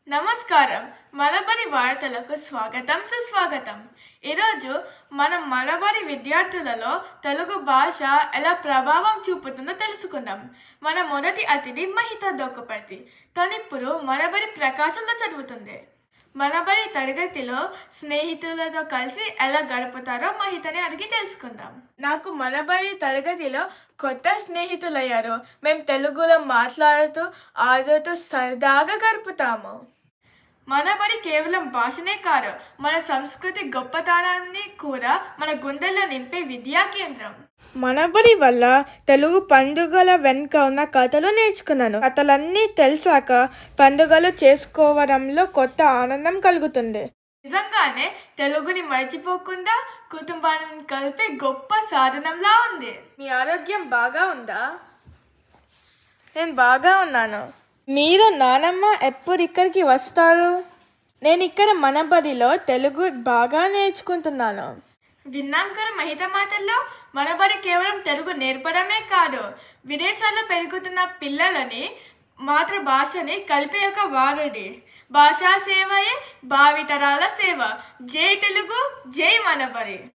నమస్కారం. మనబడి వార్తలకు స్వాగతం, సుస్వాగతం. ఈరోజు మనం మనబడి విద్యార్థులలో తెలుగు భాష ఎలా ప్రభావం చూపుతుందో తెలుసుకుందాం. మన మొదటి అతిథి మహిత దోకపర్తి. తనిప్పుడు మనబడి ప్రకాశంలో చదువుతుంది. మనబడి తరగతిలో స్నేహితులతో కలిసి ఎలా గడుపుతారో మహితని అడిగి తెలుసుకుందాం. నాకు మనబడి తరగతిలో కొత్త స్నేహితులయ్యారు. మేము తెలుగులో మాట్లాడుతూ ఆడుతూ సరదాగా గడుపుతాము. మనబడి కేవలం భాషనే కాదు, మన సంస్కృతి గొప్పతనాన్ని కూడా మన గుండెల్లో నింపే విద్యా కేంద్రం. మనబడి వల్ల తెలుగు పండుగల వెనుక ఉన్న కథలు నేర్చుకున్నాను. కథలన్నీ తెలిసాక పండుగలు చేసుకోవడంలో కొత్త ఆనందం కలుగుతుంది. నిజంగానే తెలుగుని మర్చిపోకుండా కుటుంబాన్ని కలిపే గొప్ప సాధనంలా ఉంది. మీ ఆరోగ్యం బాగా ఉందా? నేను బాగా ఉన్నాను. మీరు నానమ్మ ఎప్పుడు ఇక్కడికి వస్తారు? నేను ఇక్కడ మనబడిలో తెలుగు బాగా నేర్చుకుంటున్నాను. విన్నాం కదా మహిత మాటల్లో, మనబడి కేవలం తెలుగు నేర్పడమే కాదు, విదేశాల్లో పెరుగుతున్న పిల్లలని మాతృభాషని కలిపే ఒక వారధి. భాషా సేవయే భావితరాల సేవ. జై తెలుగు, జై మనబడి.